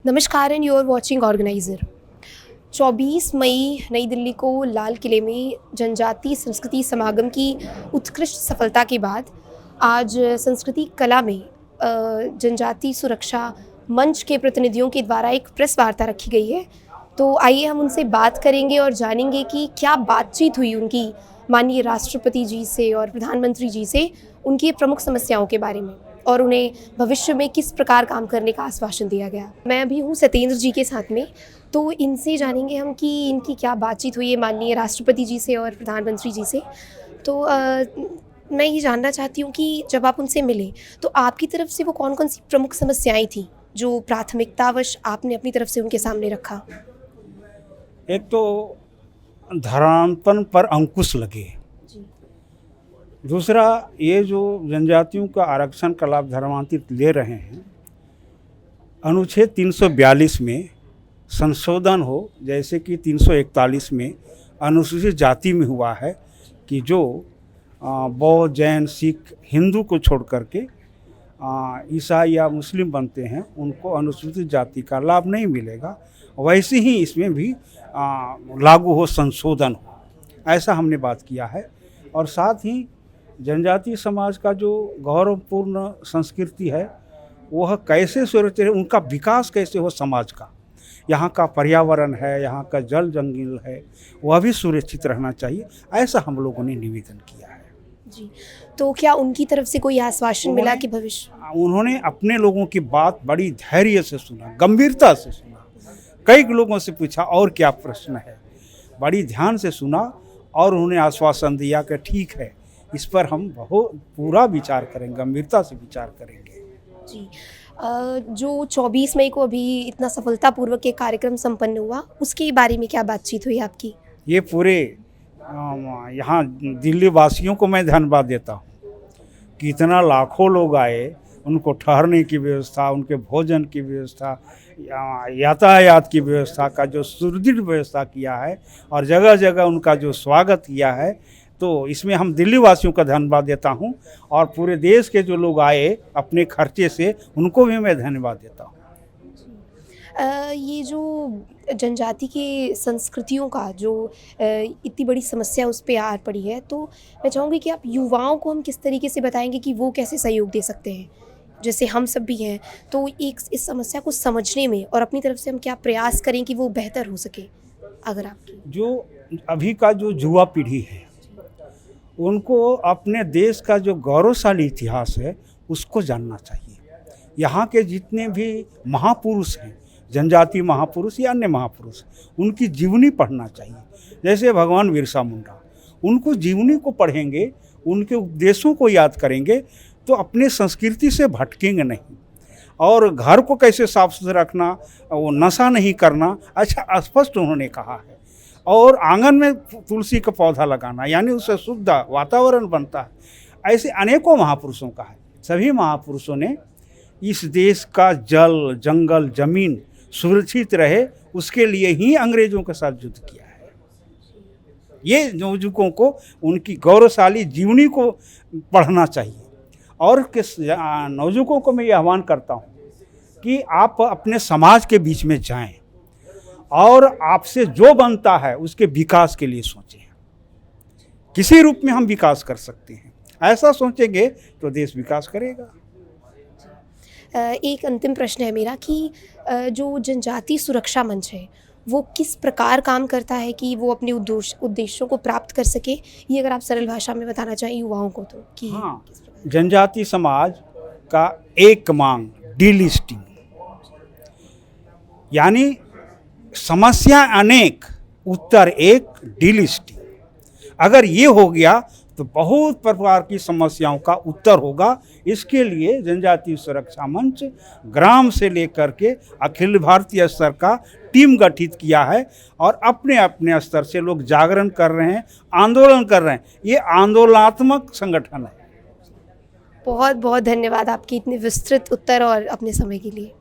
नमस्कार and you are watching organiser. 24 मई नई दिल्ली को लाल किले में जनजातीय संस्कृति समागम की उत्कृष्ट सफलता के बाद आज संस्कृति कला में जनजातीय सुरक्षा मंच के प्रतिनिधियों के द्वारा एक प्रेस वार्ता रखी गई है। तो आइए हम उनसे बात करेंगे और जानेंगे कि क्या बातचीत हुई उनकी माननीय राष्ट्रपति जी से और प्रधानमंत्री जी से उनकी प्रमुख समस्याओं के बारे में और उन्हें भविष्य में किस प्रकार काम करने का आश्वासन दिया गया। मैं अभी हूँ सत्येंद्र जी के साथ में, तो इनसे जानेंगे हम कि इनकी क्या बातचीत हुई है माननीय राष्ट्रपति जी से और प्रधानमंत्री जी से। तो मैं ये जानना चाहती हूँ कि जब आप उनसे मिले तो आपकी तरफ से वो कौन कौन सी प्रमुख समस्याएं थीं जो प्राथमिकतावश आपने अपनी तरफ से उनके सामने रखा। एक तो धर्मांतरण पर अंकुश लगे, दूसरा ये जो जनजातियों का आरक्षण का लाभ धर्मांतरित ले रहे हैं, अनुच्छेद 342 में संशोधन हो, जैसे कि 341 में अनुसूचित जाति में हुआ है कि जो बौद्ध, जैन, सिख, हिंदू को छोड़ करके ईसाई या मुस्लिम बनते हैं उनको अनुसूचित जाति का लाभ नहीं मिलेगा। वैसे ही इसमें भी लागू हो, संशोधन हो, ऐसा हमने बात किया है। और साथ ही जनजातीय समाज का जो गौरवपूर्ण संस्कृति है वह कैसे सुरक्षित है, उनका विकास कैसे हो, समाज का यहाँ का पर्यावरण है, यहाँ का जल जंगल है, वह भी सुरक्षित रहना चाहिए, ऐसा हम लोगों ने निवेदन किया है जी। तो क्या उनकी तरफ से कोई आश्वासन मिला कि भविष्य? उन्होंने अपने लोगों की बात बड़ी धैर्य से सुना, गंभीरता से सुना, कई लोगों से पूछा और क्या प्रश्न है, बड़ी ध्यान से सुना और उन्होंने आश्वासन दिया कि ठीक है, इस पर हम बहुत पूरा विचार करेंगे, गंभीरता से विचार करेंगे जी। जो 24 मई को अभी इतना सफलतापूर्वक एक कार्यक्रम संपन्न हुआ, उसके बारे में क्या बातचीत हुई आपकी? ये पूरे यहाँ दिल्ली वासियों को मैं धन्यवाद देता हूँ कि इतना लाखों लोग आए, उनको ठहरने की व्यवस्था, उनके भोजन की व्यवस्था, यातायात की व्यवस्था का जो सुदृढ़ व्यवस्था किया है और जगह जगह उनका जो स्वागत किया है, तो इसमें हम दिल्ली वासियों का धन्यवाद देता हूं। और पूरे देश के जो लोग आए अपने खर्चे से, उनको भी मैं धन्यवाद देता हूं। ये जो जनजाति के संस्कृतियों का जो इतनी बड़ी समस्या उस पर आ पड़ी है, तो मैं चाहूँगी कि आप युवाओं को हम किस तरीके से बताएंगे कि वो कैसे सहयोग दे सकते हैं, जैसे हम सब भी हैं, तो एक इस समस्या को समझने में और अपनी तरफ से हम क्या प्रयास करें कि वो बेहतर हो सके। अगर आपकी जो अभी का जो युवा पीढ़ी है उनको अपने देश का जो गौरवशाली इतिहास है उसको जानना चाहिए। यहाँ के जितने भी महापुरुष हैं, जनजातीय महापुरुष या अन्य महापुरुष, उनकी जीवनी पढ़ना चाहिए। जैसे भगवान बिरसा मुंडा, उनको जीवनी को पढ़ेंगे, उनके उपदेशों को याद करेंगे तो अपने संस्कृति से भटकेंगे नहीं। और घर को कैसे साफ सुथरा रखना, वो नशा नहीं करना, अच्छा स्पष्ट उन्होंने कहा है। और आंगन में तुलसी का पौधा लगाना, यानी उससे शुद्ध वातावरण बनता है। ऐसे अनेकों महापुरुषों का है। सभी महापुरुषों ने इस देश का जल, जंगल, जमीन सुरक्षित रहे, उसके लिए ही अंग्रेजों के साथ युद्ध किया है। ये नवयुवकों को उनकी गौरवशाली जीवनी को पढ़ना चाहिए। और किस नवयुवकों को मैं ये आह्वान करता हूँ कि आप अपने समाज के बीच में जाएं और आपसे जो बनता है उसके विकास के लिए सोचें। किसी रूप में हम विकास कर सकते हैं, ऐसा सोचेंगे तो देश विकास करेगा। एक अंतिम प्रश्न है मेरा कि जो जनजातीय सुरक्षा मंच है वो किस प्रकार काम करता है कि वो अपने उद्देश्यों को प्राप्त कर सके, ये अगर आप सरल भाषा में बताना चाहें युवाओं को तो कि हाँ, जनजातीय समाज का एक मांग डीलिस्टिंग, यानी समस्या अनेक, उत्तर एक, डीलिस्टिंग। अगर ये हो गया तो बहुत प्रकार की समस्याओं का उत्तर होगा। इसके लिए जनजातीय सुरक्षा मंच ग्राम से लेकर के अखिल भारतीय स्तर का टीम गठित किया है और अपने अपने स्तर से लोग जागरण कर रहे हैं, आंदोलन कर रहे हैं। ये आंदोलनात्मक संगठन है। बहुत बहुत धन्यवाद आपके इतने विस्तृत उत्तर और अपने समय के लिए।